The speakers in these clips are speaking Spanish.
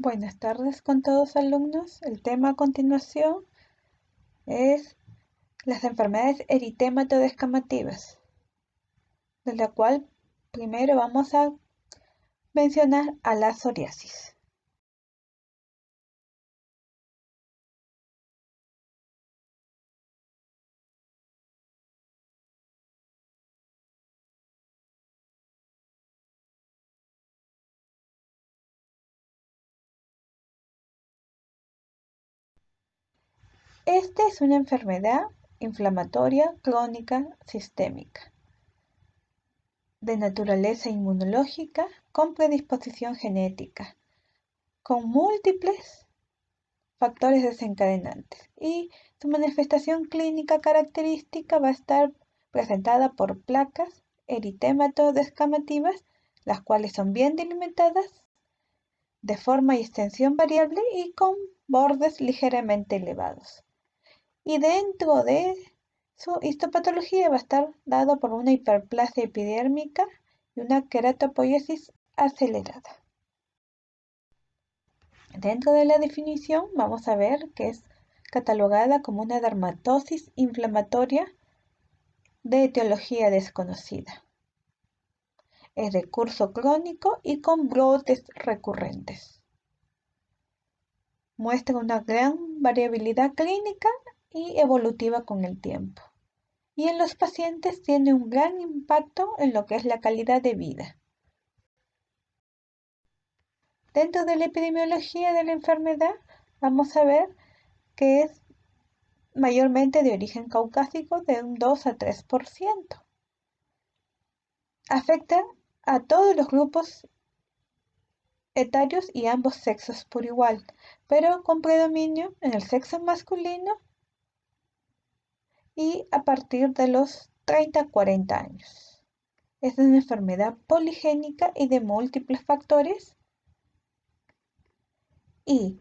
Buenas tardes con todos alumnos. El tema a continuación es las enfermedades eritematodo-descamativas, de la cual primero vamos a mencionar a la psoriasis. Esta es una enfermedad inflamatoria crónica sistémica de naturaleza inmunológica con predisposición genética, con múltiples factores desencadenantes, y su manifestación clínica característica va a estar presentada por placas eritematodo-descamativas, las cuales son bien delimitadas, de forma y extensión variable y con bordes ligeramente elevados. Y dentro de su histopatología va a estar dado por una hiperplasia epidérmica y una queratopoiesis acelerada. Dentro de la definición vamos a ver que es catalogada como una dermatosis inflamatoria de etiología desconocida. Es de curso crónico y con brotes recurrentes. Muestra una gran variabilidad clínica y evolutiva con el tiempo. Y en los pacientes tiene un gran impacto en lo que es la calidad de vida. Dentro de la epidemiología de la enfermedad vamos a ver que es mayormente de origen caucásico, de un 2 a 3%. Afecta a todos los grupos etarios y ambos sexos por igual, pero con predominio en el sexo masculino y a partir de los 30 a 40 años. Es una enfermedad poligénica y de múltiples factores, y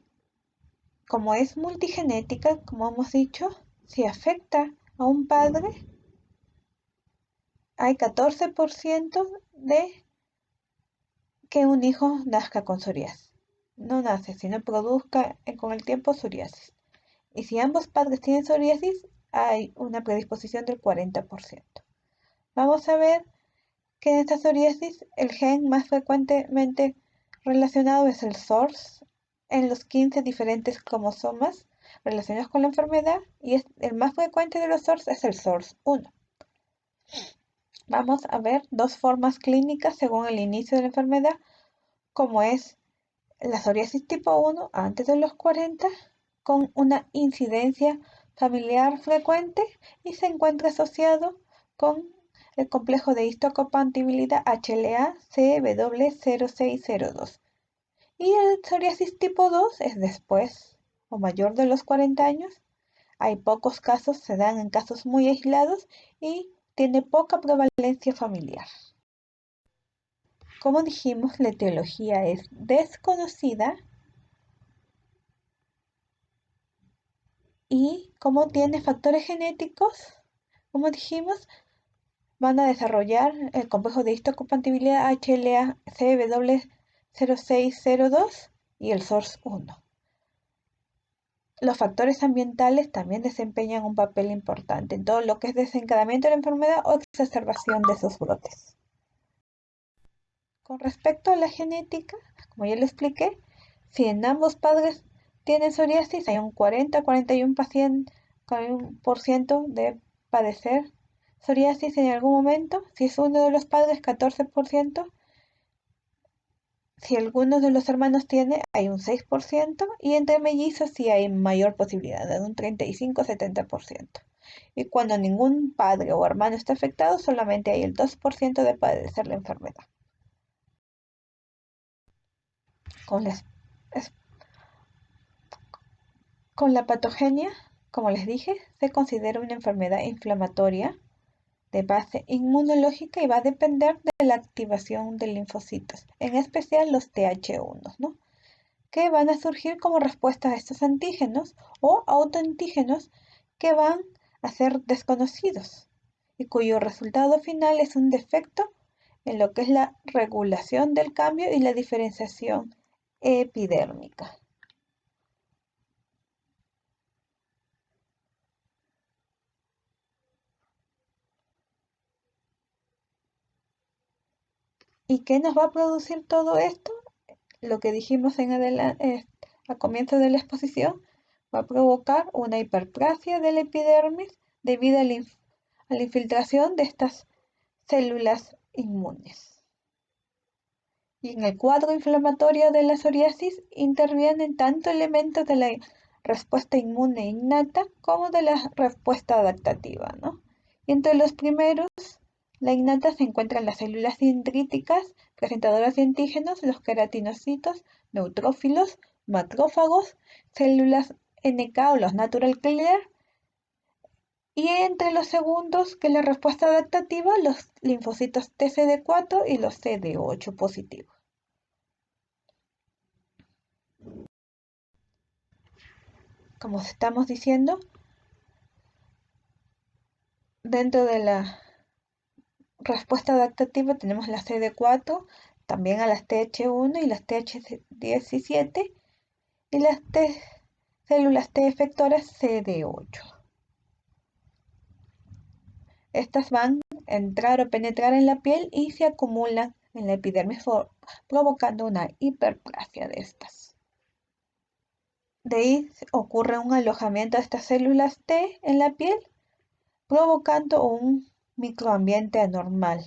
como es multigenética, como hemos dicho, si afecta a un padre, hay 14% de que un hijo nazca con psoriasis. No nace, sino produzca con el tiempo psoriasis. Y si ambos padres tienen psoriasis, hay una predisposición del 40%. Vamos a ver que en esta psoriasis el gen más frecuentemente relacionado es el SORS en los 15 diferentes cromosomas relacionados con la enfermedad, y el más frecuente de los SORS es el SORS1. Vamos a ver dos formas clínicas según el inicio de la enfermedad, como es la psoriasis tipo 1 antes de los 40, con una incidencia familiar frecuente, y se encuentra asociado con el complejo de histocompatibilidad HLA-CW0602. Y el psoriasis tipo 2 es después o mayor de los 40 años. Hay pocos casos, se dan en casos muy aislados y tiene poca prevalencia familiar. Como dijimos, la etiología es desconocida, y como tiene factores genéticos, como dijimos, van a desarrollar el complejo de histocompatibilidad HLA-CW0602 y el SORS1. Los factores ambientales también desempeñan un papel importante en todo lo que es desencadenamiento de la enfermedad o exacerbación de esos brotes. Con respecto a la genética, como ya le expliqué, si en ambos padres tienen psoriasis, hay un 40-41% de padecer psoriasis en algún momento. Si es uno de los padres, 14%. Si alguno de los hermanos tiene, hay un 6%. Y entre mellizos sí hay mayor posibilidad, de un 35-70%. Y cuando ningún padre o hermano está afectado, solamente hay el 2% de padecer la enfermedad. Con la patogenia, como les dije, se considera una enfermedad inflamatoria de base inmunológica y va a depender de la activación de linfocitos, en especial los Th1, ¿no?, que van a surgir como respuesta a estos antígenos o autoantígenos que van a ser desconocidos y cuyo resultado final es un defecto en lo que es la regulación del cambio y la diferenciación epidérmica. ¿Y qué nos va a producir todo esto? Lo que dijimos a comienzo de la exposición, va a provocar una hiperplasia de la epidermis debido a la infiltración de estas células inmunes. Y en el cuadro inflamatorio de la psoriasis intervienen tanto elementos de la respuesta inmune innata como de la respuesta adaptativa, ¿no? Y entre los primeros, la innata, se encuentran las células dendríticas presentadoras de antígenos, los queratinocitos, neutrófilos, macrófagos, células NK o los natural killer, y entre los segundos, que la respuesta adaptativa, los linfocitos TCD4 y los CD8 positivos. Como estamos diciendo, dentro de la respuesta adaptativa tenemos la CD4, también a las TH1 y las TH17 y las células T efectoras CD8. Estas van a entrar o penetrar en la piel y se acumulan en la epidermis, provocando una hiperplasia de estas. De ahí ocurre un alojamiento de estas células T en la piel, provocando un microambiente anormal.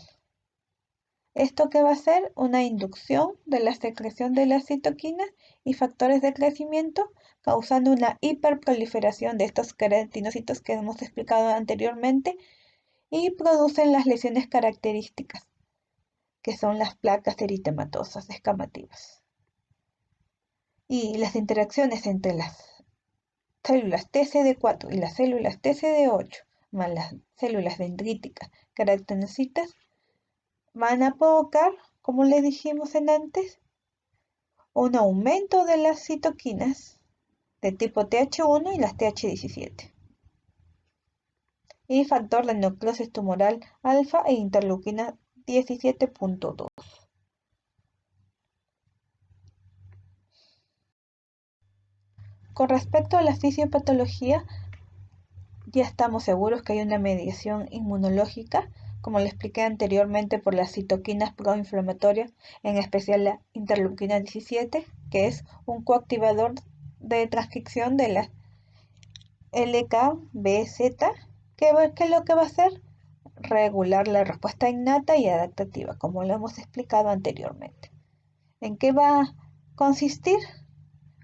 ¿Esto qué va a hacer? Una inducción de la secreción de las citoquinas y factores de crecimiento, causando una hiperproliferación de estos queratinocitos que hemos explicado anteriormente, y producen las lesiones características, que son las placas eritematosas escamativas. Y las interacciones entre las células TCD4 y las células TCD8, más las células dendríticas queratinocitas, van a provocar, como le dijimos antes, un aumento de las citoquinas de tipo TH1 y las TH17, y factor de nucleosis tumoral alfa e interleuquina 17.2. Con respecto a la fisiopatología, ya estamos seguros que hay una mediación inmunológica, como le expliqué anteriormente, por las citoquinas proinflamatorias, en especial la interleuquina 17, que es un coactivador de transcripción de la LKBZ, que es lo que va a hacer regular la respuesta innata y adaptativa, como lo hemos explicado anteriormente. ¿En qué va a consistir?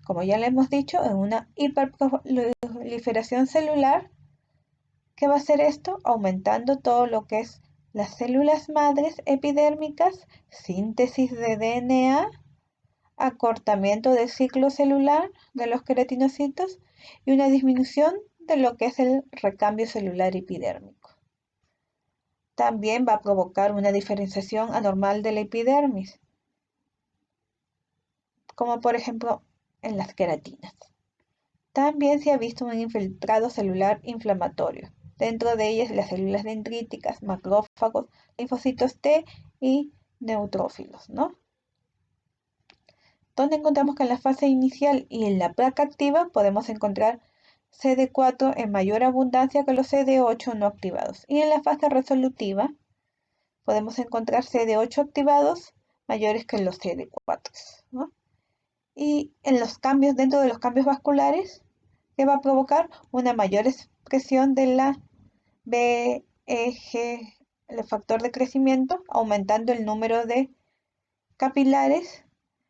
Como ya le hemos dicho, en una hiperproliferación celular. ¿Qué va a hacer esto? Aumentando todo lo que es las células madres epidérmicas, síntesis de DNA, acortamiento del ciclo celular de los queratinocitos y una disminución de lo que es el recambio celular epidérmico. También va a provocar una diferenciación anormal de la epidermis, como por ejemplo en las queratinas. También se ha visto un infiltrado celular inflamatorio, dentro de ellas las células dendríticas, macrófagos, linfocitos T y neutrófilos, ¿no? Donde encontramos que en la fase inicial y en la placa activa podemos encontrar CD4 en mayor abundancia que los CD8 no activados. Y en la fase resolutiva podemos encontrar CD8 activados mayores que los CD4, ¿no? Y en los cambios, dentro de los cambios vasculares, que va a provocar una mayor expresión de la BEG, el factor de crecimiento, aumentando el número de capilares.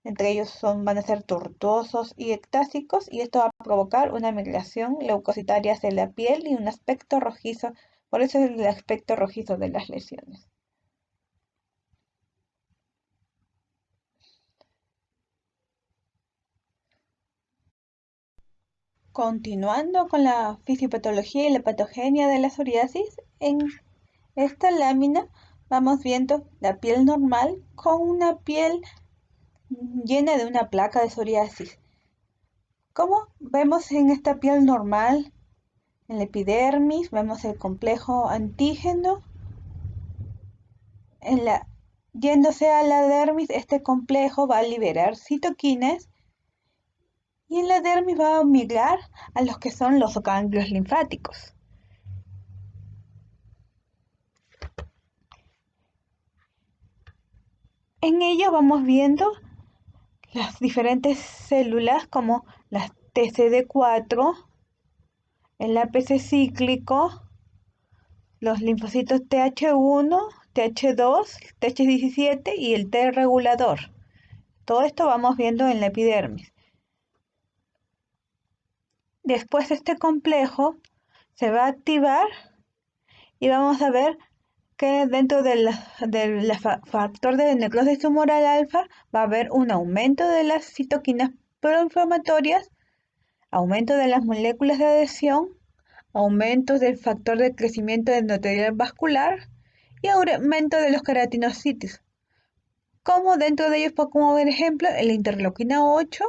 Entre ellos van a ser tortuosos y ectásicos, y esto va a provocar una migración leucocitaria hacia la piel y un aspecto rojizo. Por eso es el aspecto rojizo de las lesiones. Continuando con la fisiopatología y la patogenia de la psoriasis, en esta lámina vamos viendo la piel normal con una piel llena de una placa de psoriasis. Como vemos en esta piel normal, en la epidermis, vemos el complejo antígeno, en la yéndose a la dermis, este complejo va a liberar citoquinas y en la dermis va a migrar a los que son los ganglios linfáticos. En ello vamos viendo las diferentes células como las TCD4, el APC cíclico, los linfocitos Th1, Th2, Th17 y el T regulador. Todo esto vamos viendo en la epidermis. Después este complejo se va a activar y vamos a ver que dentro del factor de necrosis tumoral alfa va a haber un aumento de las citoquinas proinflamatorias, aumento de las moléculas de adhesión, aumento del factor de crecimiento endotelial vascular y aumento de los queratinocitos. Como dentro de ellos, como por ejemplo, la interleuquina 8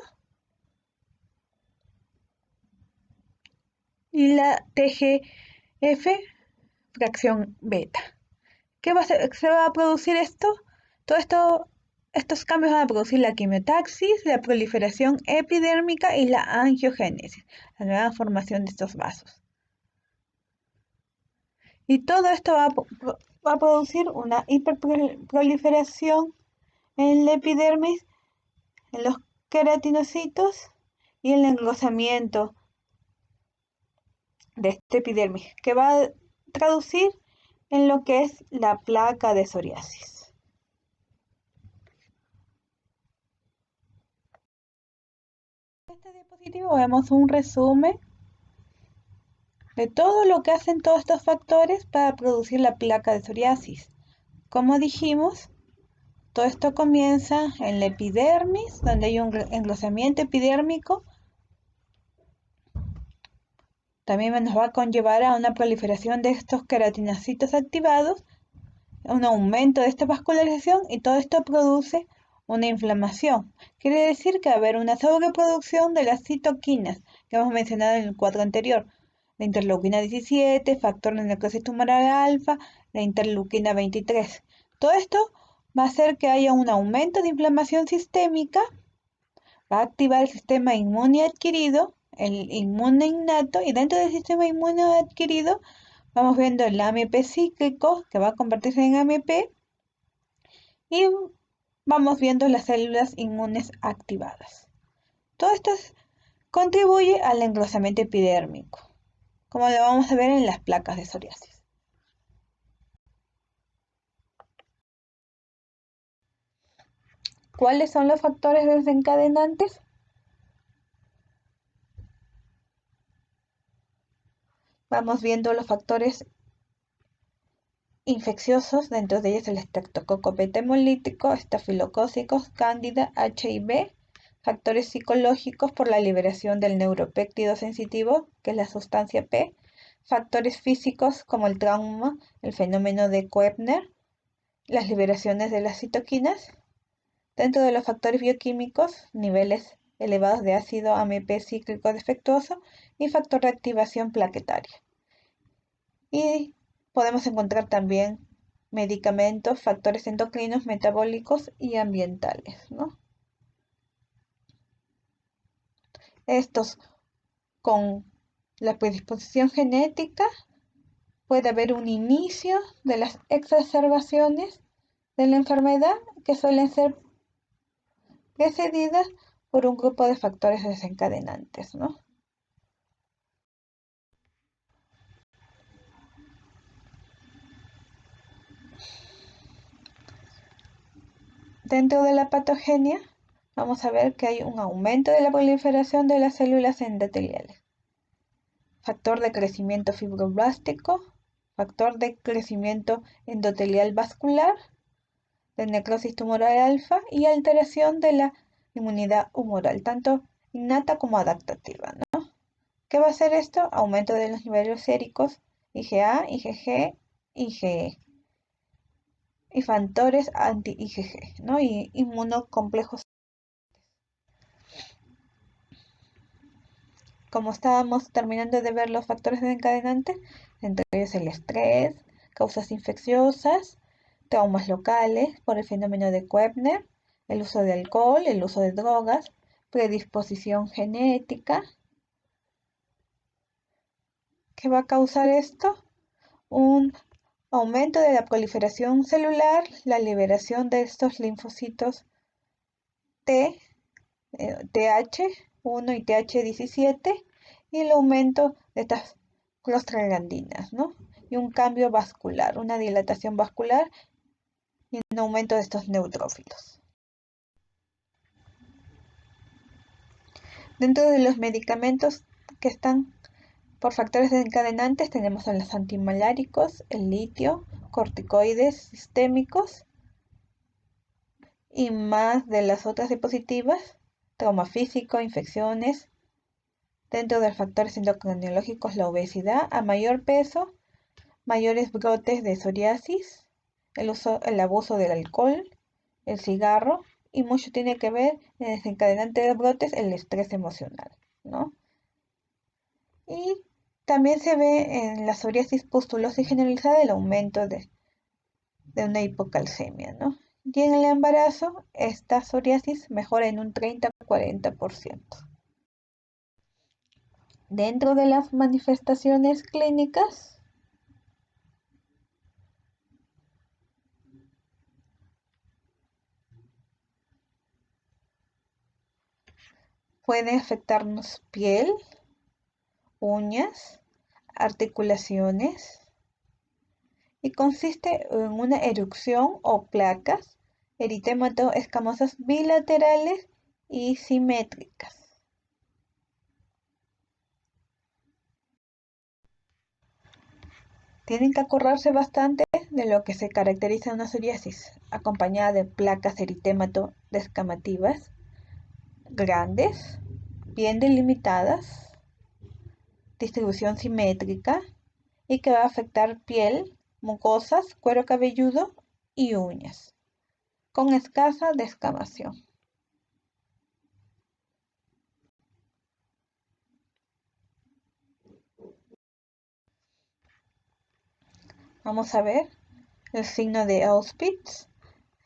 y la TGF fracción beta. ¿Qué se va a producir esto? Estos cambios van a producir la quimiotaxis, la proliferación epidérmica y la angiogénesis, la nueva formación de estos vasos. Y todo esto va a producir una hiperproliferación en la epidermis, en los queratinocitos y el engrosamiento de este epidermis, que va a traducir en lo que es la placa de psoriasis. En este diapositivo vemos un resumen de todo lo que hacen todos estos factores para producir la placa de psoriasis. Como dijimos, todo esto comienza en la epidermis, donde hay un engrosamiento epidérmico. También nos va a conllevar a una proliferación de estos queratinocitos activados, un aumento de esta vascularización y todo esto produce una inflamación. Quiere decir que va a haber una sobreproducción de las citoquinas que hemos mencionado en el cuadro anterior. La interleuquina 17, factor de necrosis tumoral alfa, la interleuquina 23. Todo esto va a hacer que haya un aumento de inflamación sistémica, va a activar el sistema inmune adquirido, el inmune innato, y dentro del sistema inmune adquirido vamos viendo el AMP cíclico que va a convertirse en AMP y vamos viendo las células inmunes activadas. Todo esto contribuye al engrosamiento epidérmico, como lo vamos a ver en las placas de psoriasis. ¿Cuáles son los factores desencadenantes? Vamos viendo los factores infecciosos, dentro de ellos el estreptococo beta hemolítico, estafilocócicos, cándida, HIV, factores psicológicos por la liberación del neuropéptido sensitivo, que es la sustancia P, factores físicos como el trauma, el fenómeno de Koebner, las liberaciones de las citoquinas. Dentro de los factores bioquímicos, niveles elevados de ácido AMP cíclico defectuoso y factor de activación plaquetaria. Y podemos encontrar también medicamentos, factores endocrinos, metabólicos y ambientales, ¿no? Estos, con la predisposición genética, puede haber un inicio de las exacerbaciones de la enfermedad que suelen ser precedidas por un grupo de factores desencadenantes, ¿no? Dentro de la patogenia, vamos a ver que hay un aumento de la proliferación de las células endoteliales. Factor de crecimiento fibroblástico, factor de crecimiento endotelial vascular, de necrosis tumoral alfa y alteración de la inmunidad humoral, tanto innata como adaptativa, ¿no? ¿Qué va a hacer esto? Aumento de los niveles séricos IgA, IgG, IgE y factores anti-IgG, ¿no? Y inmunocomplejos. Como estábamos terminando de ver los factores desencadenantes, entre ellos el estrés, causas infecciosas, traumas locales por el fenómeno de Koepner, el uso de alcohol, el uso de drogas, predisposición genética. ¿Qué va a causar esto? Un aumento de la proliferación celular, la liberación de estos linfocitos T, TH1 y TH17, y el aumento de estas prostaglandinas, ¿no? Y un cambio vascular, una dilatación vascular y un aumento de estos neutrófilos. Dentro de los medicamentos que están por factores desencadenantes tenemos a los antimaláricos, el litio, corticoides sistémicos y más de las otras diapositivas, trauma físico, infecciones. Dentro de los factores endocrinológicos, la obesidad, a mayor peso, mayores brotes de psoriasis, el abuso del alcohol, el cigarro, y mucho tiene que ver en el desencadenante de brotes el estrés emocional, ¿no? Y también se ve en la psoriasis pustulosa y generalizada el aumento de una hipocalcemia, ¿no? Y en el embarazo, esta psoriasis mejora en un 30-40%. Dentro de las manifestaciones clínicas, puede afectarnos piel, uñas, articulaciones, y consiste en una erupción o placas eritemato escamosas bilaterales y simétricas. Tienen que acordarse bastante de lo que se caracteriza una psoriasis, acompañada de placas eritemato descamativas grandes, bien delimitadas, distribución simétrica y que va a afectar piel, mucosas, cuero cabelludo y uñas, con escasa descamación. Vamos a ver el signo de Auspitz,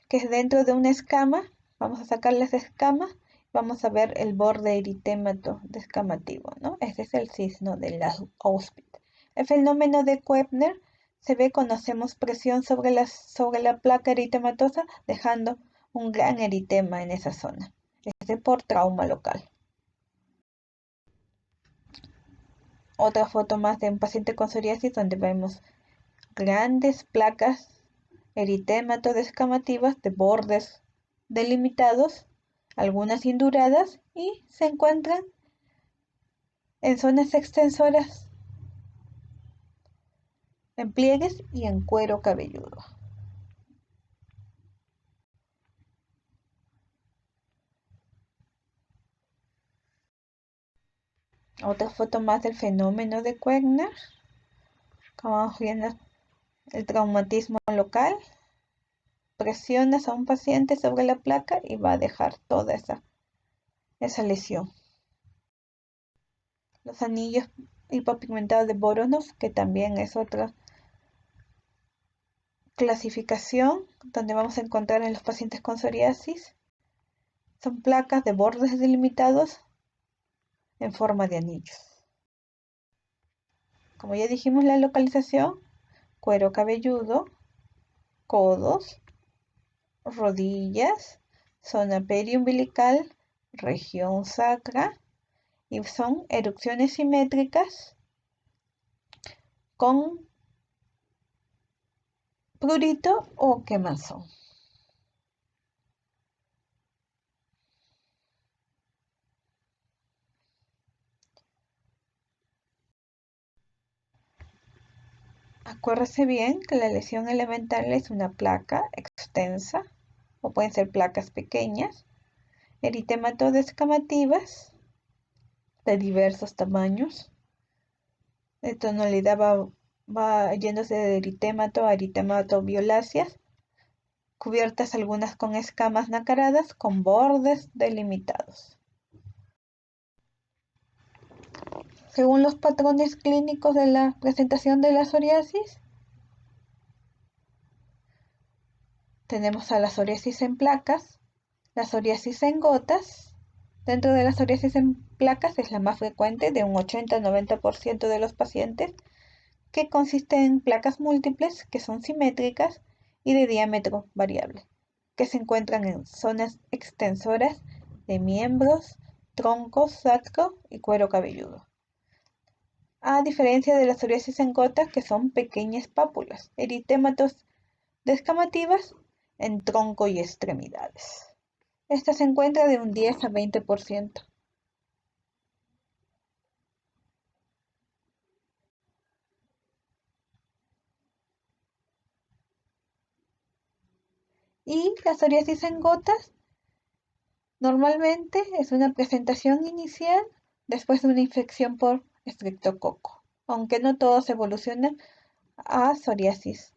que es dentro de una escama. Vamos a sacarle esa escama. Vamos a ver el borde eritémato descamativo, ¿no? Ese es el signo de Auspitz. El fenómeno de Koepner se ve cuando hacemos presión sobre la placa eritematosa, dejando un gran eritema en esa zona. Es por trauma local. Otra foto más de un paciente con psoriasis donde vemos grandes placas eritemato descamativas de bordes delimitados, algunas induradas, y se encuentran en zonas extensoras, en pliegues y en cuero cabelludo. Otra foto más del fenómeno de Koepner. Como vamos viendo, el traumatismo local. Presionas a un paciente sobre la placa y va a dejar toda esa lesión. Los anillos hipopigmentados de Voronov, que también es otra clasificación donde vamos a encontrar en los pacientes con psoriasis, son placas de bordes delimitados en forma de anillos. Como ya dijimos, la localización: cuero cabelludo, codos, rodillas, zona periumbilical, región sacra, y son erupciones simétricas con prurito o quemazón. Acuérdese bien que la lesión elemental es una placa extensa, o pueden ser placas pequeñas, eritematodes de diversos tamaños. De tonalidad va yéndose de eritemato a eritemato violáceas, cubiertas algunas con escamas nacaradas con bordes delimitados. Según los patrones clínicos de la presentación de la psoriasis, Tenemos a la psoriasis en placas, la psoriasis en gotas. Dentro de la psoriasis en placas es la más frecuente, de un 80-90% de los pacientes, que consiste en placas múltiples que son simétricas y de diámetro variable, que se encuentran en zonas extensoras de miembros, troncos, sacro y cuero cabelludo. A diferencia de la psoriasis en gotas, que son pequeñas pápulas, eritématos descamativas en tronco y extremidades. Esta se encuentra de un 10 a 20%. Y la psoriasis en gotas normalmente es una presentación inicial después de una infección por estreptococo, aunque no todos evolucionan a psoriasis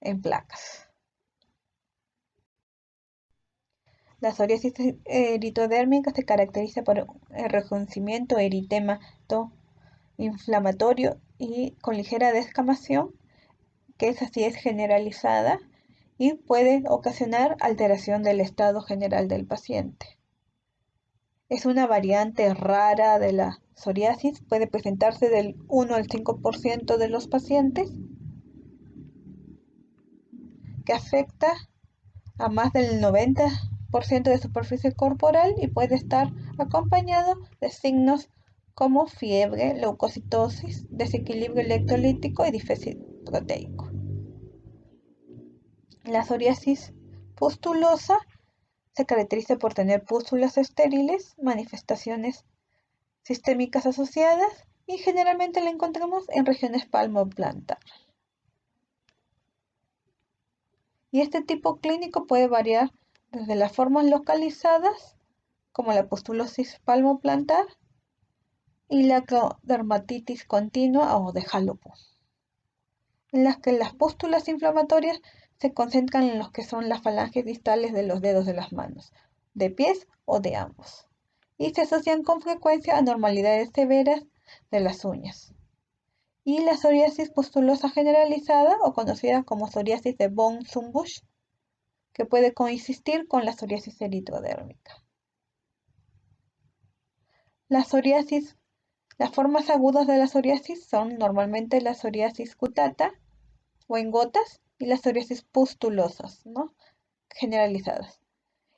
en placas. La psoriasis eritrodérmica se caracteriza por el reconocimiento eritemato inflamatorio y con ligera descamación, que es así, es generalizada y puede ocasionar alteración del estado general del paciente. Es una variante rara de la psoriasis, puede presentarse del 1 al 5% de los pacientes, que afecta a más del 90% de superficie corporal y puede estar acompañado de signos como fiebre, leucocitosis, desequilibrio electrolítico y déficit proteico. La psoriasis pustulosa se caracteriza por tener pústulas estériles, manifestaciones sistémicas asociadas y generalmente la encontramos en regiones palmoplantar. Y este tipo clínico puede variar desde las formas localizadas, como la pustulosis palmoplantar, y la dermatitis continua o de Halopo, en las que las pústulas inflamatorias se concentran en los que son las falanges distales de los dedos de las manos, de pies o de ambos, y se asocian con frecuencia a anormalidades severas de las uñas. Y la psoriasis pustulosa generalizada, o conocida como psoriasis de von Schumbusch, que puede coexistir con la psoriasis eritrodérmica. La psoriasis, las formas agudas de la psoriasis son normalmente la psoriasis cutata o en gotas y las psoriasis pustulosas, ¿no?, generalizadas.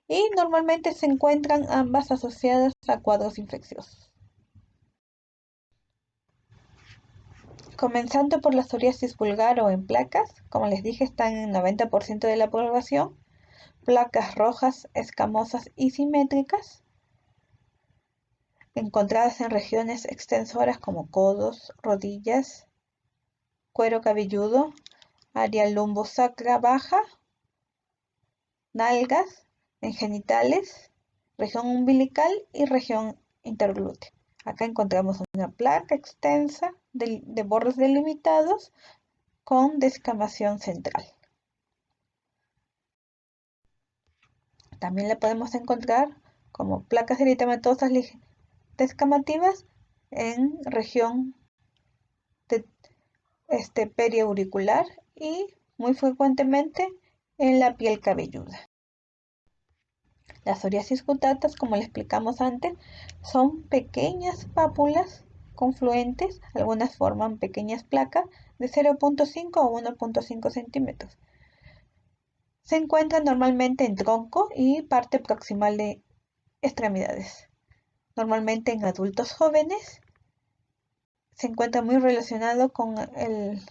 Y normalmente se encuentran ambas asociadas a cuadros infecciosos. Comenzando por la psoriasis vulgar o en placas, como les dije, están en el 90% de la población, placas rojas, escamosas y simétricas, encontradas en regiones extensoras como codos, rodillas, cuero cabelludo, área lumbosacra baja, nalgas, en genitales, región umbilical y región interglútea. Acá encontramos una placa extensa de bordes delimitados con descamación central. También la podemos encontrar como placas eritematosas descamativas en región de periauricular y muy frecuentemente en la piel cabelluda. Las psoriasis cutatas, como le explicamos antes, son pequeñas pápulas confluentes, algunas forman pequeñas placas de 0.5 a 1.5 centímetros. Se encuentran normalmente en tronco y parte proximal de extremidades. Normalmente en adultos jóvenes se encuentra muy relacionado con el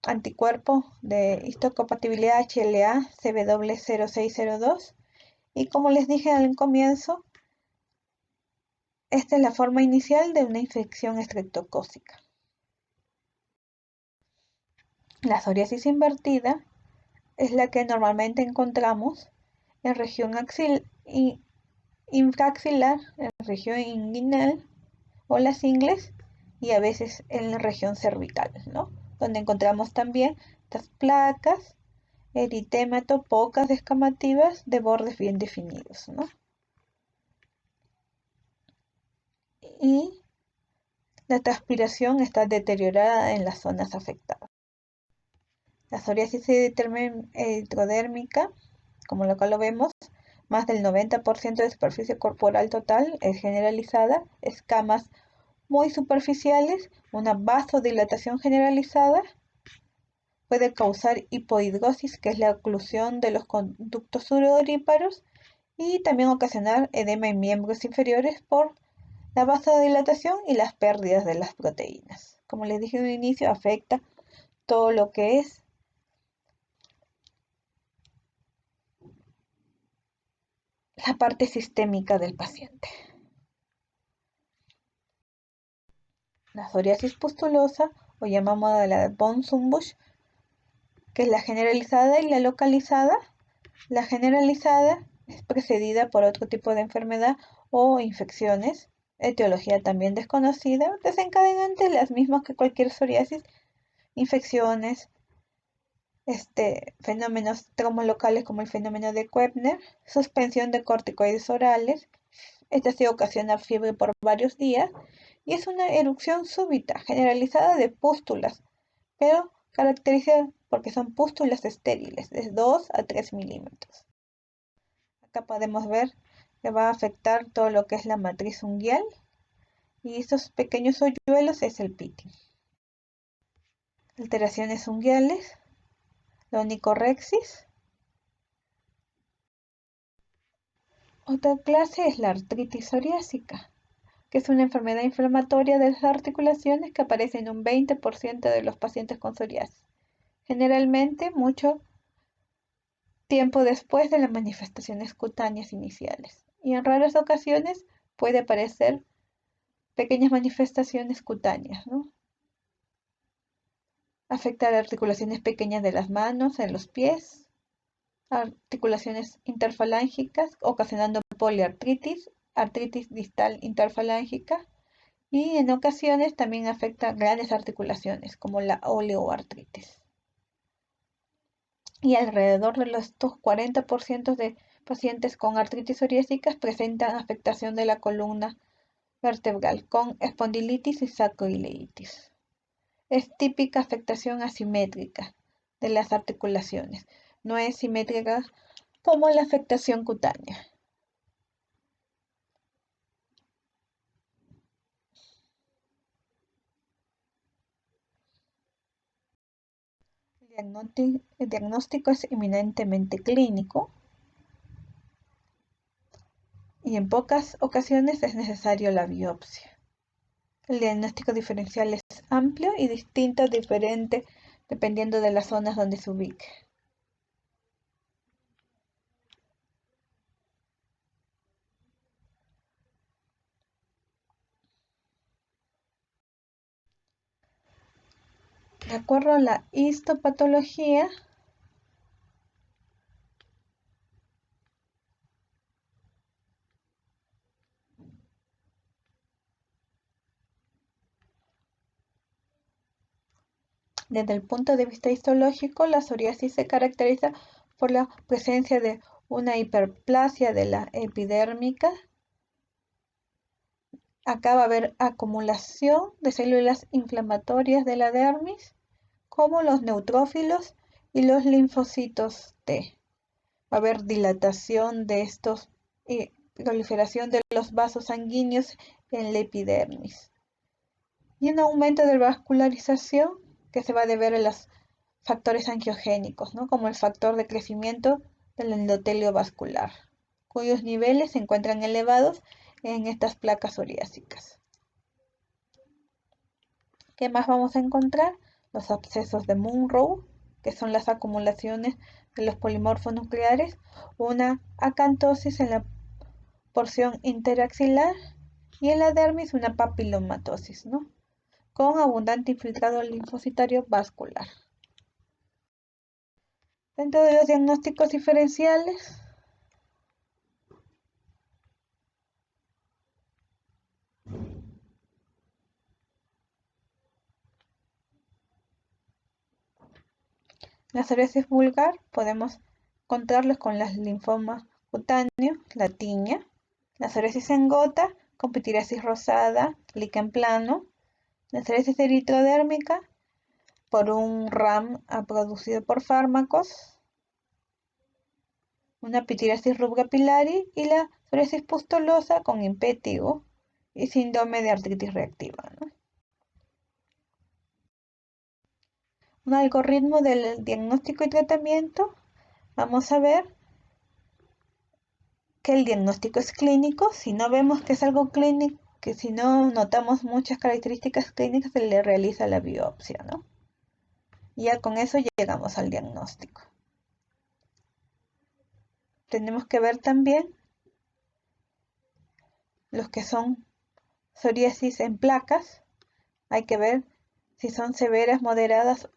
anticuerpo de histocompatibilidad HLA CW0602 y, como les dije al comienzo, esta es la forma inicial de una infección estreptocócica. La psoriasis invertida es la que normalmente encontramos en región infraaxilar, en región inguinal o las ingles y a veces en la región cervical, ¿no?, donde encontramos también estas placas, eritémato, pocas descamativas de bordes bien definidos, ¿no? Y la transpiración está deteriorada en las zonas afectadas. La psoriasis eritrodérmica, como acá lo vemos, más del 90% de superficie corporal total es generalizada, escamas muy superficiales, una vasodilatación generalizada, puede causar hipohidrosis, que es la oclusión de los conductos sudoríparos, y también ocasionar edema en miembros inferiores por la vasodilatación y las pérdidas de las proteínas. Como les dije en un inicio, afecta todo lo que es la parte sistémica del paciente. La psoriasis pustulosa, o llamamos a la von Wunsch, que es la generalizada y la localizada. La generalizada es precedida por otro tipo de enfermedad o infecciones, etiología también desconocida, desencadenantes las mismas que cualquier psoriasis, infecciones, fenómenos traumolocales como el fenómeno de Koebner, suspensión de corticoides orales. Esta sí ocasiona fiebre por varios días y es una erupción súbita, generalizada de pústulas, pero caracterizada porque son pústulas estériles, de 2 a 3 milímetros. Acá podemos ver que va a afectar todo lo que es la matriz unguial y estos pequeños hoyuelos es el pitting. Alteraciones unguiales, la onicorexis. Otra clase es la artritis psoriásica, que es una enfermedad inflamatoria de las articulaciones que aparece en un 20% de los pacientes con psoriasis, generalmente mucho tiempo después de las manifestaciones cutáneas iniciales, y en raras ocasiones puede aparecer pequeñas manifestaciones cutáneas, ¿no? Afecta a articulaciones pequeñas de las manos, en los pies, articulaciones interfalángicas, ocasionando poliartritis, artritis distal interfalángica, y en ocasiones también afecta a grandes articulaciones, como la oleoartritis. Y alrededor de los 40% de pacientes con artritis psoriásica presentan afectación de la columna vertebral, con espondilitis y sacroileitis. Es típica afectación asimétrica de las articulaciones, no es simétrica como la afectación cutánea. El diagnóstico es eminentemente clínico y en pocas ocasiones es necesario la biopsia. El diagnóstico diferencial es amplio y distinto, diferente, dependiendo de las zonas donde se ubique. De acuerdo a la histopatología, desde el punto de vista histológico, la psoriasis se caracteriza por la presencia de una hiperplasia de la epidérmica. Acá va a haber acumulación de células inflamatorias de la dermis, como los neutrófilos y los linfocitos T. Va a haber dilatación de estos y proliferación de los vasos sanguíneos en la epidermis. Y un aumento de vascularización que se va a deber a los factores angiogénicos, ¿no? Como el factor de crecimiento del endotelio vascular, cuyos niveles se encuentran elevados en estas placas psoriásicas. ¿Qué más vamos a encontrar? Los abscesos de Monroe, que son las acumulaciones de los polimorfos nucleares, una acantosis en la porción interaxilar y en la dermis una papilomatosis, ¿no? Con abundante infiltrado linfocitario vascular. Dentro de los diagnósticos diferenciales, la psoriasis vulgar podemos encontrarlos con las linfomas cutáneos, la tiña, la psoriasis en gota, con pitiriasis rosada, líquen plano, la psoriasis eritrodérmica, por un RAM producido por fármacos, una pitiriasis rubra pilari y la psoriasis pustulosa con impétigo y síndrome de artritis reactiva, ¿no? Un algoritmo del diagnóstico y tratamiento. Vamos a ver que el diagnóstico es clínico. Si no vemos que es algo clínico, que si no notamos muchas características clínicas, se le realiza la biopsia, ¿no? Y ya con eso llegamos al diagnóstico. Tenemos que ver también los que son psoriasis en placas. Hay que ver si son severas, moderadas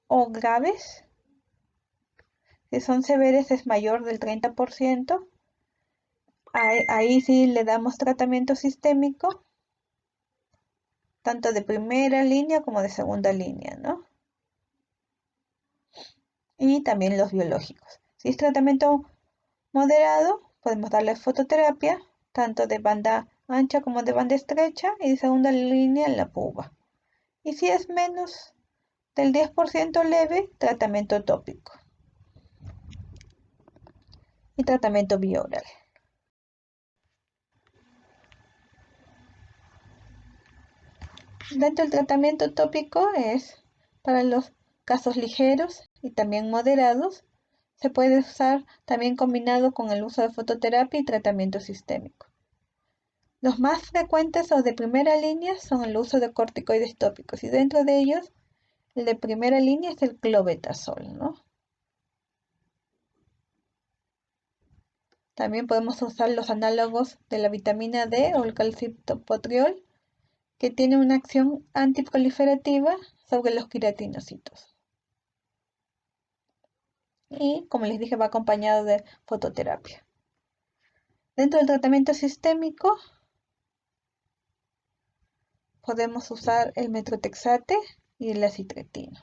o graves. Si son severas es mayor del 30%. Ahí sí le damos tratamiento sistémico, tanto de primera línea como de segunda línea, ¿no? Y también los biológicos. Si es tratamiento moderado, podemos darle fototerapia, tanto de banda ancha como de banda estrecha, y de segunda línea en la puba. Y si es menos del 10% leve, tratamiento tópico y tratamiento bioral. Dentro del tratamiento tópico es para los casos ligeros y también moderados. Se puede usar también combinado con el uso de fototerapia y tratamiento sistémico. Los más frecuentes o de primera línea son el uso de corticoides tópicos, y dentro de ellos el de primera línea es el clobetasol, ¿no? También podemos usar los análogos de la vitamina D o el calcipotriol, que tiene una acción antiproliferativa sobre los queratinocitos. Y, como les dije, va acompañado de fototerapia. Dentro del tratamiento sistémico podemos usar el metrotexate y el acitretino.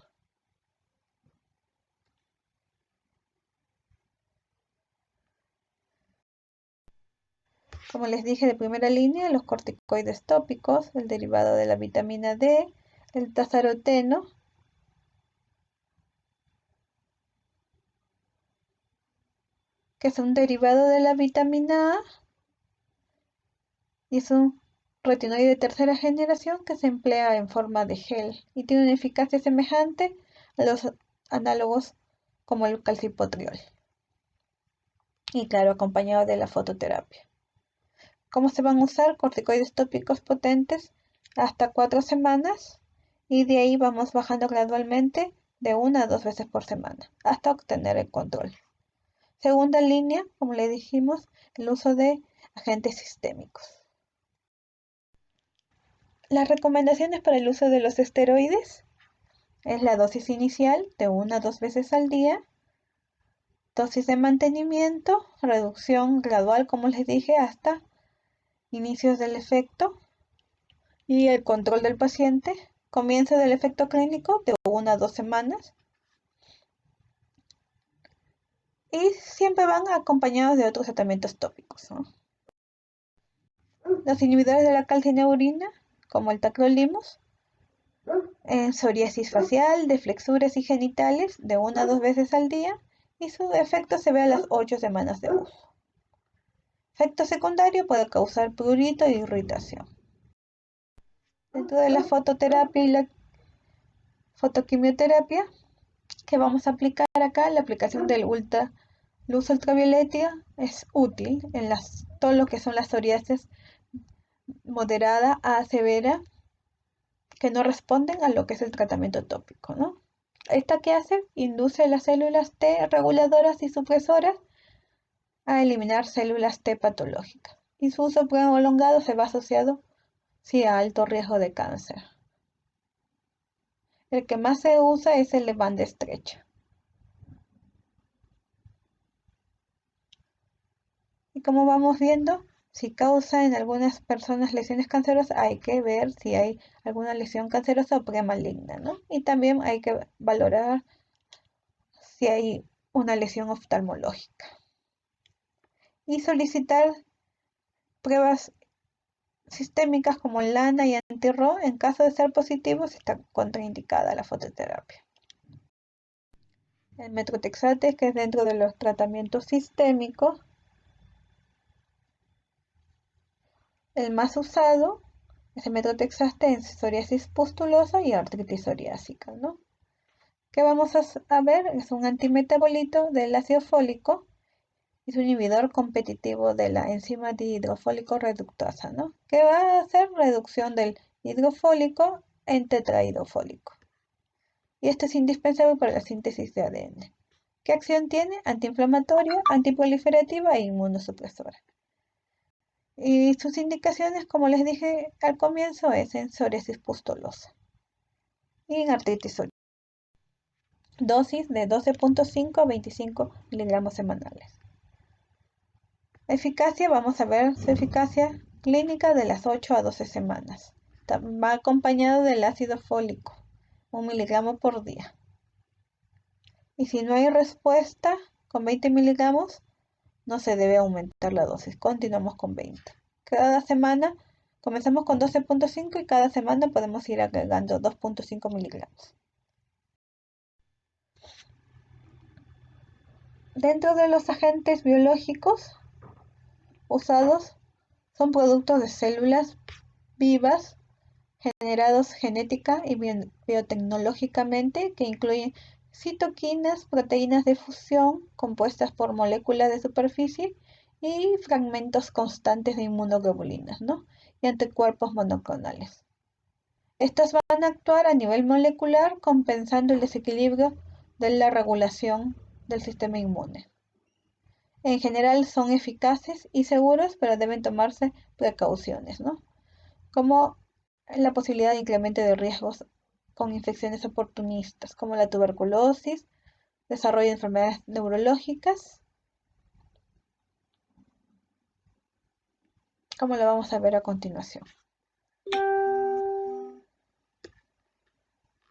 Como les dije, de primera línea, los corticoides tópicos, el derivado de la vitamina D, el tazaroteno, que es un derivado de la vitamina A y es un retinoide de tercera generación que se emplea en forma de gel y tiene una eficacia semejante a los análogos como el calcipotriol. Y claro, acompañado de la fototerapia. ¿Cómo se van a usar? Corticoides tópicos potentes hasta 4 semanas y de ahí vamos bajando gradualmente de 1 a 2 veces por semana hasta obtener el control. Segunda línea, como le dijimos, el uso de agentes sistémicos. Las recomendaciones para el uso de los esteroides es la dosis inicial de 1 a 2 veces al día, dosis de mantenimiento, reducción gradual, como les dije, hasta inicios del efecto y el control del paciente, comienzo del efecto clínico de 1 a 2 semanas y siempre van acompañados de otros tratamientos tópicos, ¿no? Los inhibidores de la calcineurina, como el tacrolimus, en psoriasis facial, de flexuras y genitales, de 1 a 2 veces al día, y su efecto se ve a las 8 semanas de uso. Efecto secundario puede causar prurito e irritación. Dentro de la fototerapia y la fotoquimioterapia, que vamos a aplicar acá, la aplicación del luz ultravioleta es útil en todo lo que son las psoriasis moderada a severa que no responden a lo que es el tratamiento tópico, ¿no? ¿Esta qué hace? Induce las células T reguladoras y supresoras a eliminar células T patológicas. Y su uso prolongado se va asociado, sí, a alto riesgo de cáncer. El que más se usa es el de banda estrecha. Y como vamos viendo, si causa en algunas personas lesiones cancerosas, hay que ver si hay alguna lesión cancerosa o premaligna, ¿no? Y también hay que valorar si hay una lesión oftalmológica. Y solicitar pruebas sistémicas como lana y anti-RO, en caso de ser positivos, está contraindicada la fototerapia. El metotrexate, que es dentro de los tratamientos sistémicos, el más usado es el metotrexate en psoriasis pustulosa y artritis psoriásica, ¿no? ¿Qué vamos a ver? Es un antimetabolito del ácido fólico. Es un inhibidor competitivo de la enzima dihidrofólico reductasa, ¿no? Que va a hacer reducción del hidrofólico en tetrahidrofólico. Y esto es indispensable para la síntesis de ADN. ¿Qué acción tiene? Antiinflamatoria, antiproliferativa e inmunosupresora. Y sus indicaciones, como les dije al comienzo, es en psoriasis pustulosa y en artritis psoriásica. Dosis de 12.5 a 25 miligramos semanales. Eficacia, vamos a ver su eficacia clínica de las 8 a 12 semanas. Va acompañado del ácido fólico, 1 miligramo por día. Y si no hay respuesta con 20 miligramos, no se debe aumentar la dosis. Continuamos con 20. Cada semana comenzamos con 12.5 y cada semana podemos ir agregando 2.5 miligramos. Dentro de los agentes biológicos usados son productos de células vivas generados genética y biotecnológicamente, que incluyen citoquinas, proteínas de fusión compuestas por moléculas de superficie y fragmentos constantes de inmunoglobulinas, ¿no? Y anticuerpos monoclonales. Estos van a actuar a nivel molecular compensando el desequilibrio de la regulación del sistema inmune. En general son eficaces y seguros, pero deben tomarse precauciones, ¿no? Como la posibilidad de incremento de riesgos con infecciones oportunistas, como la tuberculosis, desarrollo de enfermedades neurológicas, como lo vamos a ver a continuación.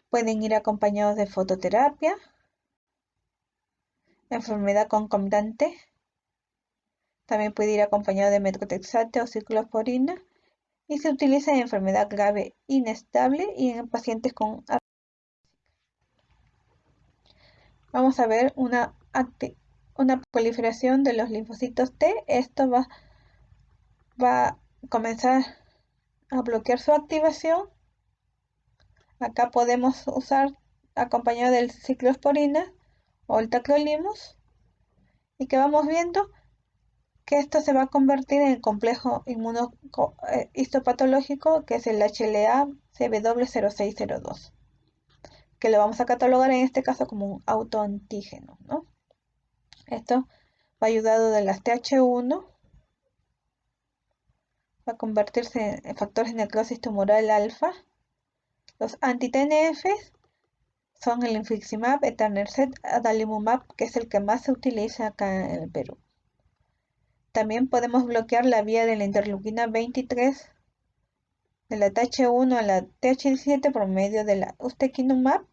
Pueden ir acompañados de fototerapia, enfermedad concomitante, también puede ir acompañado de metotrexate o ciclosporina, y se utiliza en enfermedad grave inestable y en pacientes con... Vamos a ver una proliferación de los linfocitos T. Esto va a comenzar a bloquear su activación. Acá podemos usar acompañado del ciclosporina o el tacrolimus, y que vamos viendo que esto se va a convertir en el complejo histopatológico, que es el HLA-CW0602, que lo vamos a catalogar en este caso como un autoantígeno, ¿no? Esto va ayudado de las TH1, va a convertirse en factores de necrosis tumoral alfa. Los anti-TNF son el infliximab, etanercept, adalimumab, que es el que más se utiliza acá en el Perú. También podemos bloquear la vía de la interleuquina 23, de la TH1 a la TH17 por medio de la ustekinumab,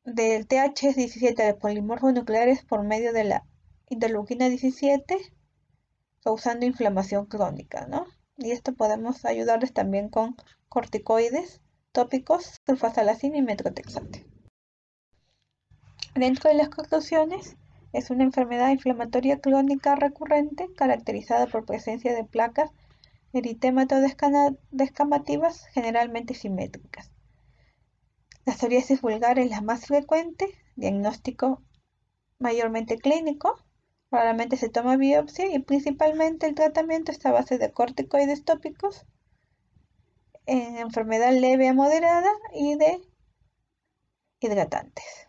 del TH17 de polimorfos nucleares por medio de la interleuquina 17, causando inflamación crónica, ¿no? Y esto podemos ayudarles también con corticoides tópicos, sulfasalacina y metotrexate. Dentro de las conclusiones, es una enfermedad inflamatoria crónica recurrente caracterizada por presencia de placas eritémato-descamativas, generalmente simétricas. La psoriasis vulgar es la más frecuente, diagnóstico mayormente clínico, raramente se toma biopsia y principalmente el tratamiento está a base de corticoides tópicos en enfermedad leve a moderada y de hidratantes.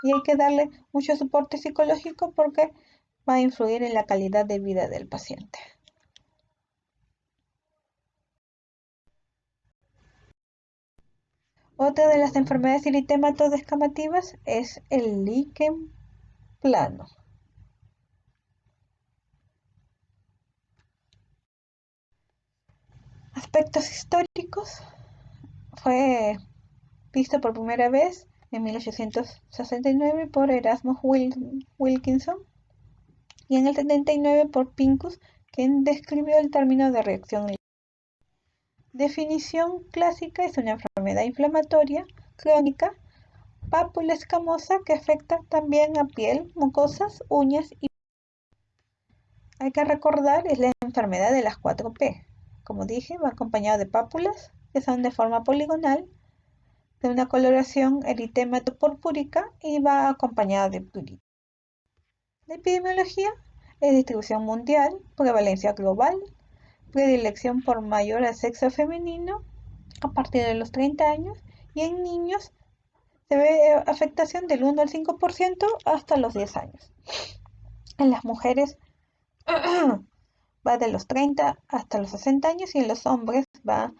Y hay que darle mucho soporte psicológico porque va a influir en la calidad de vida del paciente. Otra de las enfermedades eritémato-descamativas es el líquen plano. Aspectos históricos. Fue visto por primera vez en 1869 por Erasmus Wilkinson y en el 79 por Pincus, quien describió el término de reacción alérgica. Definición clásica: es una enfermedad inflamatoria crónica, pápula escamosa que afecta también a piel, mucosas, uñas y... Hay que recordar, es la enfermedad de las 4P. Como dije, va acompañado de pápulas, que son de forma poligonal, de una coloración eritemato-purpúrica y va acompañada de prurito. La epidemiología es distribución mundial, prevalencia global, predilección por mayor al sexo femenino a partir de los 30 años, y en niños se ve afectación del 1 al 5% hasta los 10 años. En las mujeres va de los 30 hasta los 60 años y en los hombres va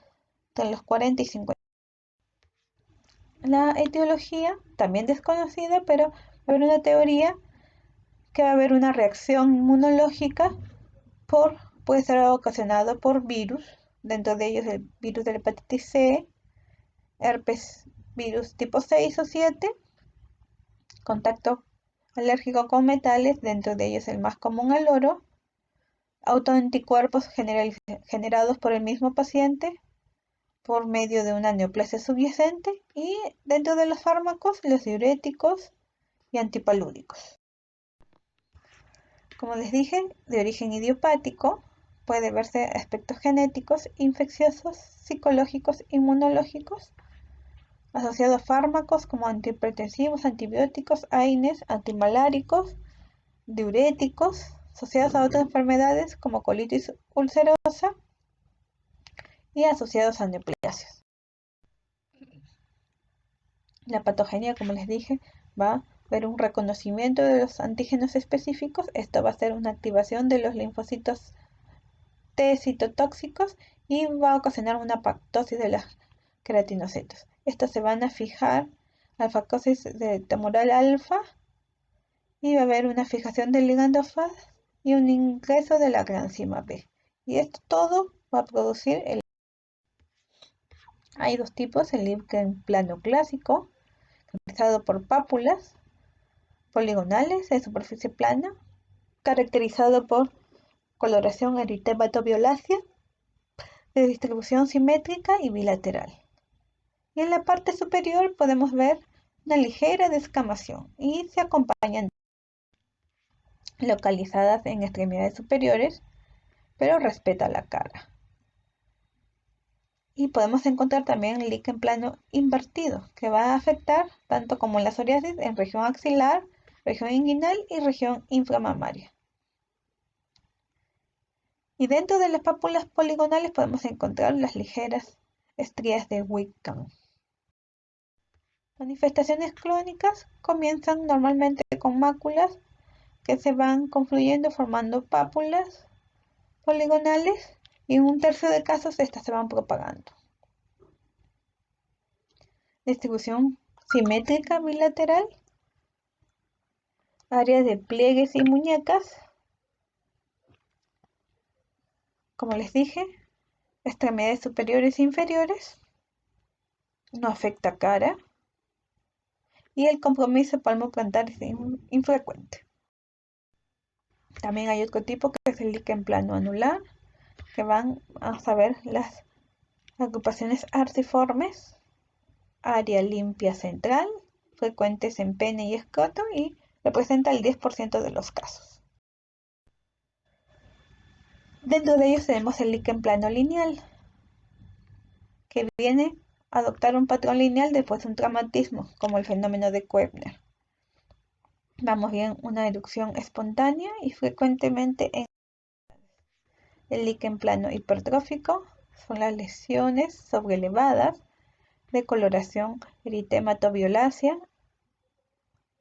de los 40 y 50. La etiología, también desconocida, pero va a haber una teoría que va a haber una reacción inmunológica puede ser ocasionado por virus, dentro de ellos el virus de la hepatitis C, herpes virus tipo 6 o 7, contacto alérgico con metales, dentro de ellos el más común al oro, autoanticuerpos generados por el mismo paciente por medio de una neoplasia subyacente, y dentro de los fármacos los diuréticos y antipalúdicos. Como les dije, de origen idiopático, puede verse aspectos genéticos, infecciosos, psicológicos, inmunológicos, asociado a fármacos como antihipertensivos, antibióticos, AINES, antimaláricos, diuréticos, asociados a otras enfermedades como colitis ulcerosa y asociados a neoplasias. La patogenia, como les dije, va a haber un reconocimiento de los antígenos específicos. Esto va a ser una activación de los linfocitos T citotóxicos y va a ocasionar una apoptosis de los queratinocitos. Estos se van a fijar alfa-cosis de temoral alfa y va a haber una fijación del ligando Fas y un ingreso de la coenzima B. Y esto todo va a producir el... Hay dos tipos: el líquen plano clásico, realizado por pápulas poligonales de superficie plana, caracterizado por coloración eritemato-violácea, de distribución simétrica y bilateral. Y en la parte superior podemos ver una ligera descamación y se acompañan localizadas en extremidades superiores, pero respeta la cara. Y podemos encontrar también el líquen plano invertido, que va a afectar tanto como la psoriasis en región axilar, región inguinal y región inframamaria. Y dentro de las pápulas poligonales podemos encontrar las ligeras estrías de Wickham. Manifestaciones crónicas comienzan normalmente con máculas que se van confluyendo formando pápulas poligonales, y en un tercio de casos estas se van propagando. Distribución simétrica bilateral, áreas de pliegues y muñecas. Como les dije, extremidades superiores e inferiores, no afecta cara, y el compromiso palmoplantar es infrecuente. También hay otro tipo que es el líquen plano anular, que van a saber las agrupaciones arciformes, área limpia central, frecuentes en pene y escroto, y representa el 10% de los casos. Dentro de ellos tenemos el líquen plano lineal, que viene a adoptar un patrón lineal después de un traumatismo, como el fenómeno de Koebner. Vamos bien, una erupción espontánea y frecuentemente en el líquen plano hipertrófico son las lesiones sobrelevadas de coloración eritemato-violácea,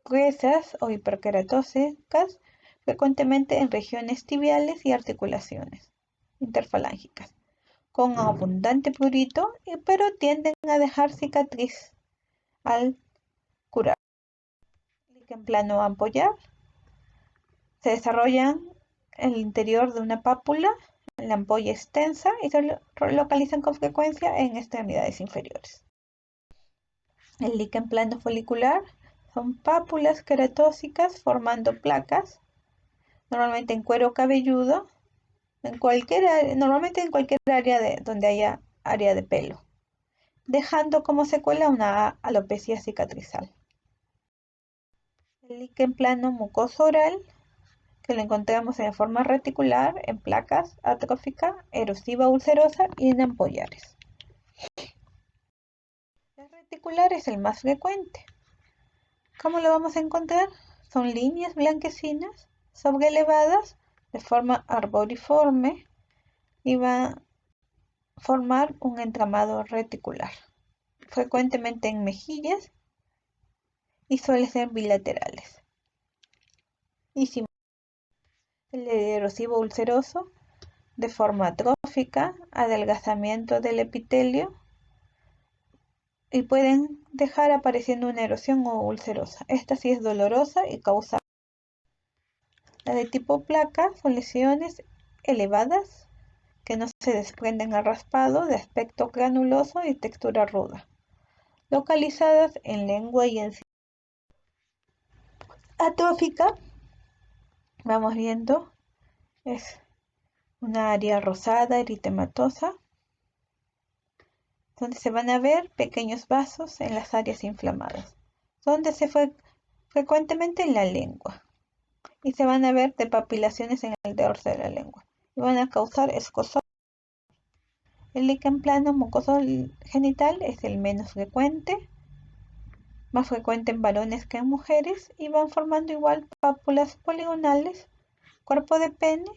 gruesas o hiperqueratósicas, frecuentemente en regiones tibiales y articulaciones interfalángicas, con abundante prurito, pero tienden a dejar cicatriz al curar. Líquen plano ampollar se desarrollan en el interior de una pápula, en la ampolla extensa, y se localizan con frecuencia en extremidades inferiores. El líquen plano folicular son pápulas queratósicas formando placas, normalmente en cuero cabelludo, normalmente en cualquier área donde haya área de pelo, dejando como secuela una alopecia cicatrizal. El líquen plano mucoso oral, que lo encontramos en forma reticular, en placas, atrófica, erosiva ulcerosa y en ampollares. El reticular es el más frecuente. ¿Cómo lo vamos a encontrar? Son líneas blanquecinas sobreelevadas de forma arboriforme y va a formar un entramado reticular, frecuentemente en mejillas y suele ser bilaterales. Y el erosivo ulceroso de forma atrófica, adelgazamiento del epitelio y pueden dejar apareciendo una erosión o ulcerosa. Esta sí es dolorosa y causa. La de tipo placa son lesiones elevadas que no se desprenden al raspado, de aspecto granuloso y textura ruda, localizadas en lengua y encía. Atrófica, vamos viendo, es una área rosada, eritematosa, donde se van a ver pequeños vasos en las áreas inflamadas, donde se fue frecuentemente en la lengua, y se van a ver depapilaciones en el dorso de la lengua, y van a causar escozor. El líquen plano mucoso genital es el menos frecuente, más frecuente en varones que en mujeres, y van formando igual pápulas poligonales, cuerpo de pene,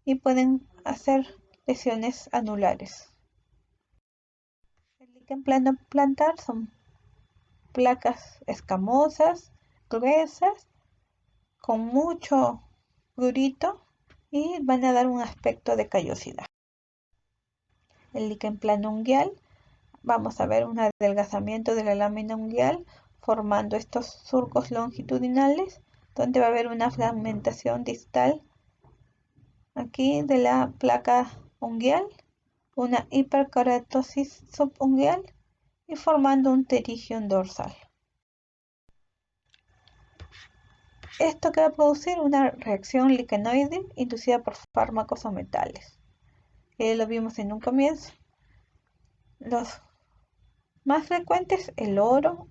y pueden hacer lesiones anulares. El líquen plano plantar son placas escamosas, gruesas, con mucho prurito y van a dar un aspecto de callosidad. El líquen plano unguial, vamos a ver un adelgazamiento de la lámina unguial formando estos surcos longitudinales donde va a haber una fragmentación distal aquí de la placa unguial, una hiperkeratosis subunguial y formando un pterigion dorsal. Esto que va a producir una reacción liquenoide inducida por fármacos o metales. Lo vimos en un comienzo. Los más frecuentes, el oro,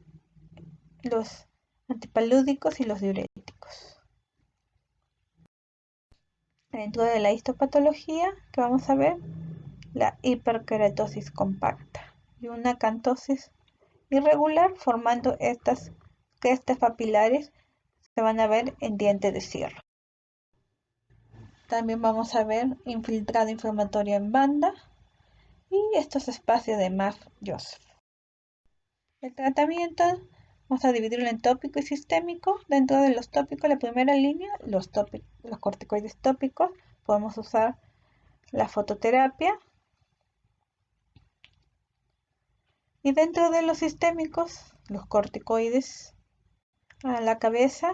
los antipalúdicos y los diuréticos. Dentro de la histopatología que vamos a ver, la hiperkeratosis compacta y una acantosis irregular formando estas crestas papilares se van a ver en diente de sierra. También vamos a ver infiltrado inflamatorio en banda y estos espacios de Maff-Joseph. El tratamiento vamos a dividirlo en tópico y sistémico. Dentro de los tópicos, la primera línea, los corticoides tópicos. Podemos usar la fototerapia. Y dentro de los sistémicos, los corticoides a la cabeza,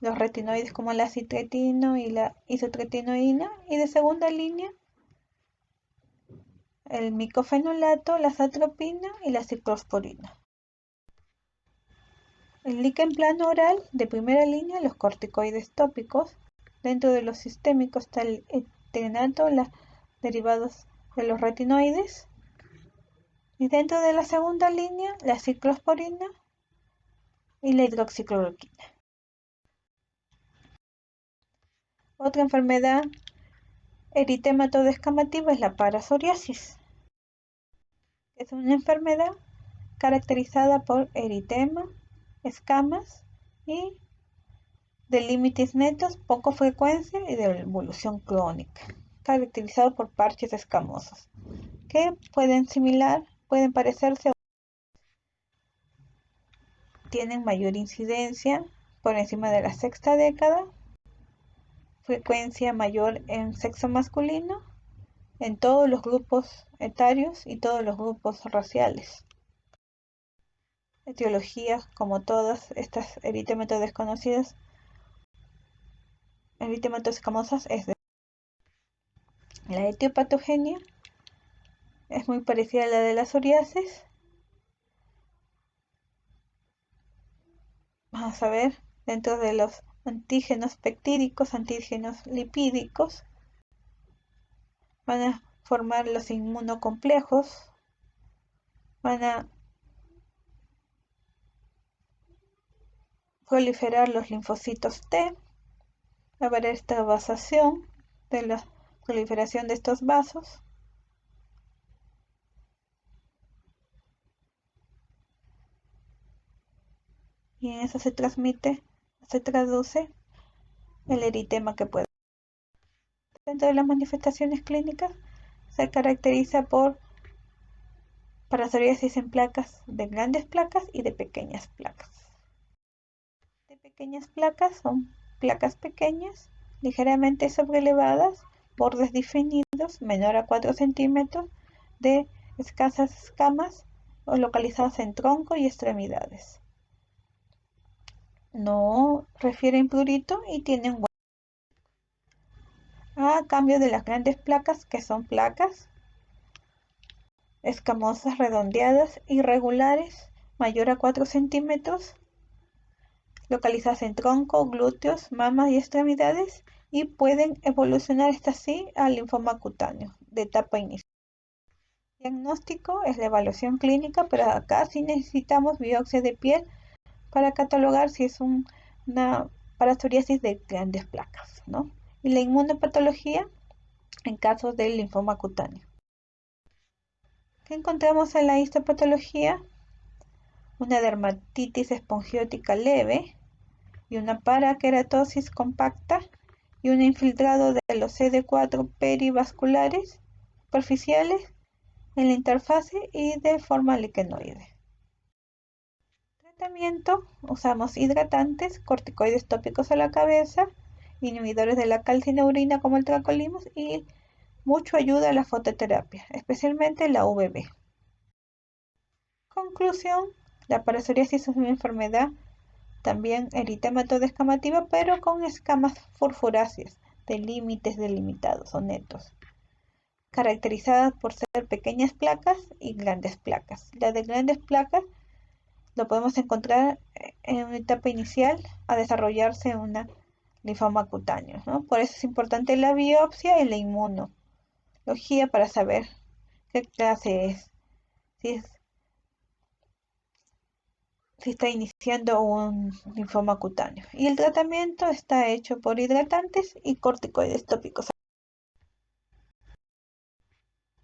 los retinoides como la citretino y la isotretinoína. Y de segunda línea, el micofenolato, la zatropina y la ciclosporina. El líquen plano oral de primera línea, los corticoides tópicos. Dentro de los sistémicos está el etrenato, los derivados de los retinoides. Y dentro de la segunda línea, la ciclosporina y la hidroxicloroquina. Otra enfermedad eritematoso-descamativa es la parasoriasis. Es una enfermedad caracterizada por eritema, escamas y de límites netos, poca frecuencia y de evolución crónica, caracterizado por parches escamosos, que pueden parecerse, tienen mayor incidencia por encima de la sexta década, frecuencia mayor en sexo masculino, en todos los grupos etarios y todos los grupos raciales. Etiología, como todas estas eritematos desconocidas, eritematos escamosas, es de la etiopatogenia, es muy parecida a la de la psoriasis. Vamos a ver dentro de los antígenos peptídicos, antígenos lipídicos, van a formar los inmunocomplejos, van a proliferar los linfocitos T, va a haber esta vasación de la proliferación de estos vasos. Y en eso se traduce el eritema que puede. Dentro de las manifestaciones clínicas se caracteriza por psoriasis en placas, de grandes placas y de pequeñas placas. De pequeñas placas son placas pequeñas, ligeramente sobrelevadas, bordes definidos, menor a 4 centímetros, de escasas escamas o localizadas en tronco y extremidades. No refieren prurito y tienen a cambio de las grandes placas, que son placas escamosas, redondeadas, irregulares, mayor a 4 centímetros, localizadas en tronco, glúteos, mamas y extremidades, y pueden evolucionar estas sí al linfoma cutáneo de etapa inicial. Diagnóstico es la evaluación clínica, pero acá sí necesitamos biopsia de piel para catalogar si es una psoriasis de grandes placas, ¿no? Y la inmunopatología en casos del linfoma cutáneo. ¿Qué encontramos en la histopatología? Una dermatitis espongiótica leve y una paraqueratosis compacta y un infiltrado de los CD4 perivasculares superficiales en la interfase y de forma liquenoide. Tratamiento: usamos hidratantes, corticoides tópicos a la cabeza, inhibidores de la calcineurina como el tacrolimus y mucho ayuda a la fototerapia, especialmente la UVB. Conclusión: la psoriasis es una enfermedad también eritematoso-descamativa, pero con escamas furfuráceas de límites delimitados o netos, caracterizadas por ser pequeñas placas y grandes placas. La de grandes placas lo podemos encontrar en una etapa inicial a desarrollarse en una linfoma cutáneo, ¿no? Por eso es importante la biopsia y la inmunología para saber qué clase es, si está iniciando un linfoma cutáneo. Y el tratamiento está hecho por hidratantes y corticoides tópicos.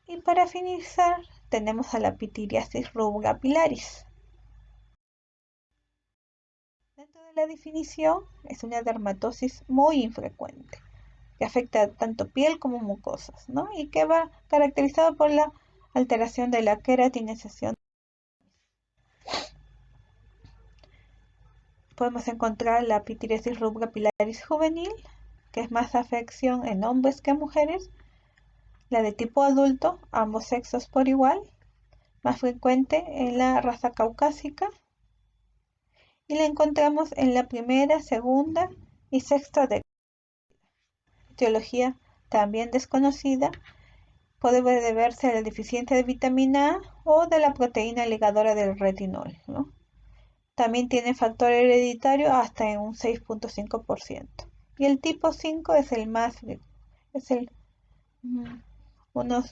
Y para finalizar, tenemos a la pityriasis rubra pilaris. Dentro de la definición, es una dermatosis muy infrecuente, que afecta tanto piel como mucosas, ¿no? Y que va caracterizado por la alteración de la queratinización. Podemos encontrar la pityriasis rubra pilaris juvenil, que es más afección en hombres que en mujeres, la de tipo adulto, ambos sexos por igual, más frecuente en la raza caucásica, y la encontramos en la primera, segunda y sexta década. Etiología también desconocida, puede deberse a la deficiencia de vitamina A o de la proteína ligadora del retinol, ¿no? También tiene factor hereditario hasta en un 6.5%. Y el tipo 5 es el más, es uno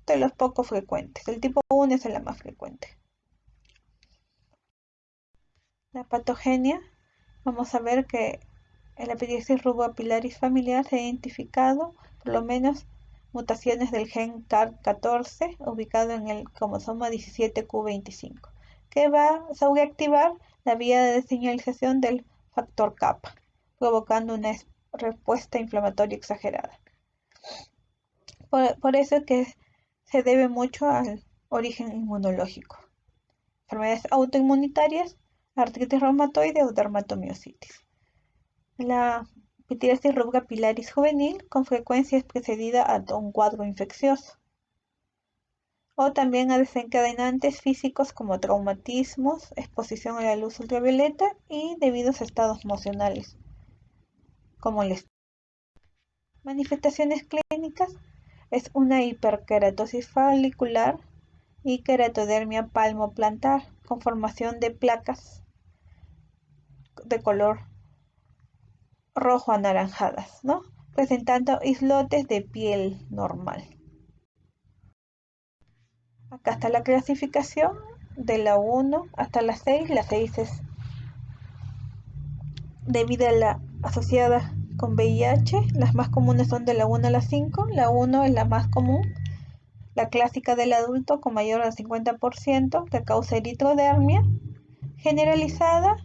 de los poco frecuentes. El tipo 1 es el más frecuente. La patogenia, vamos a ver que en la pityriasis rubra pilaris familiar se ha identificado por lo menos mutaciones del gen CAR14 ubicado en el cromosoma 17q25, que va a sobreactivar la vía de señalización del factor kappa, provocando una respuesta inflamatoria exagerada. Por eso es que se debe mucho al origen inmunológico. Enfermedades autoinmunitarias, artritis reumatoide o dermatomiositis. La pityriasis rubra pilaris juvenil con frecuencia es precedida a un cuadro infeccioso, o también a desencadenantes físicos como traumatismos, exposición a la luz ultravioleta y debidos a estados emocionales, como el estrés. Manifestaciones clínicas: es una hiperkeratosis folicular y keratodermia palmoplantar con formación de placas de color rojo anaranjadas, ¿no? presentando islotes de piel normal. Acá está la clasificación de la 1 hasta la 6. La 6 es debido a la asociada con VIH. Las más comunes son de la 1 a la 5. La 1 es la más común, la clásica del adulto con mayor al 50%, que causa eritrodermia generalizada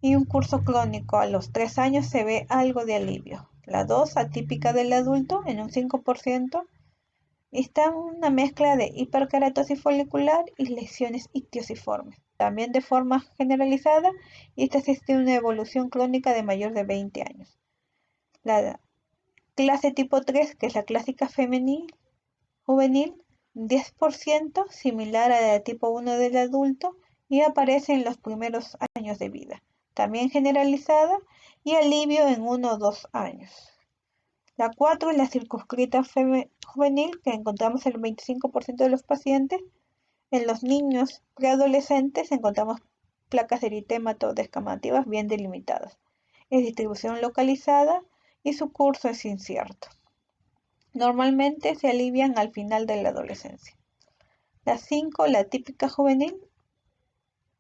y un curso crónico. A los 3 años se ve algo de alivio. La 2, atípica del adulto, en un 5%, está una mezcla de hiperkeratosis folicular y lesiones ictiosiformes, también de forma generalizada, y esta existe una evolución crónica de mayor de 20 años. La clase tipo 3, que es la clásica juvenil, 10%, similar a la tipo 1 del adulto, y aparece en los primeros años de vida, también generalizada y alivio en 1 o 2 años. La 4 es la circunscrita juvenil, que encontramos en el 25% de los pacientes. En los niños preadolescentes encontramos placas de eritémato descamativas bien delimitadas. Es distribución localizada y su curso es incierto. Normalmente se alivian al final de la adolescencia. La 5, la típica juvenil,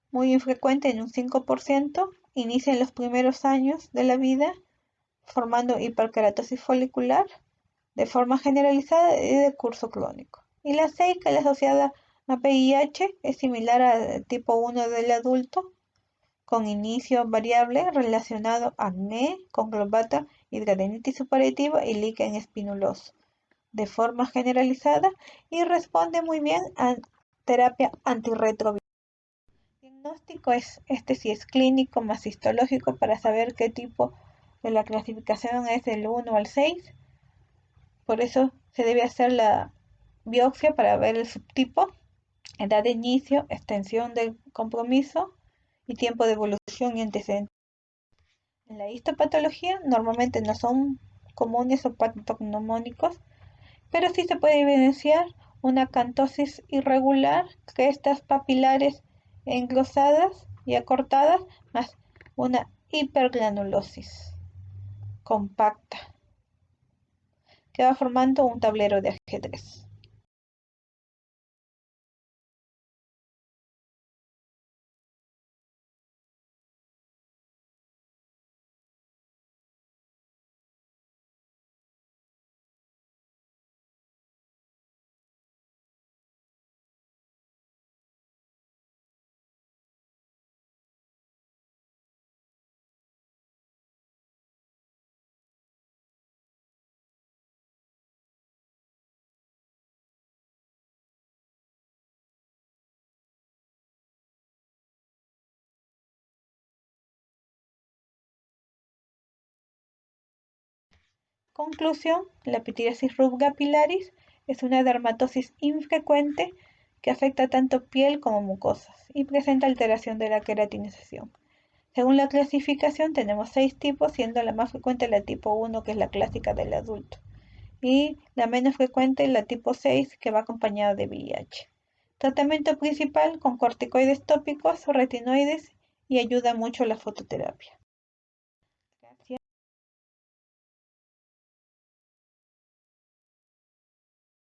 muy infrecuente en un 5%, inicia en los primeros años de la vida, formando hiperkeratosis folicular de forma generalizada y de curso crónico. Y la 6, que es asociada a VIH, es similar al tipo 1 del adulto, con inicio variable relacionado a acné, conglobata, hidradenitis supurativa y líquen espinuloso, de forma generalizada, y responde muy bien a terapia antirretroviral. El diagnóstico es, sí es clínico más histológico para saber qué tipo de la clasificación es del 1 al 6. Por eso se debe hacer la biopsia para ver el subtipo, edad de inicio, extensión del compromiso y tiempo de evolución y antecedentes. En la histopatología normalmente no son comunes o patognomónicos, pero sí se puede evidenciar una acantosis irregular, crestas papilares engrosadas y acortadas, más una hipergranulosis compacta, que va formando un tablero de ajedrez. Conclusión: la pityriasis rubra pilaris es una dermatosis infrecuente que afecta tanto piel como mucosas y presenta alteración de la queratinización. Según la clasificación tenemos 6 tipos, siendo la más frecuente la tipo 1, que es la clásica del adulto, y la menos frecuente la tipo 6, que va acompañada de VIH. Tratamiento principal con corticoides tópicos o retinoides, y ayuda mucho la fototerapia.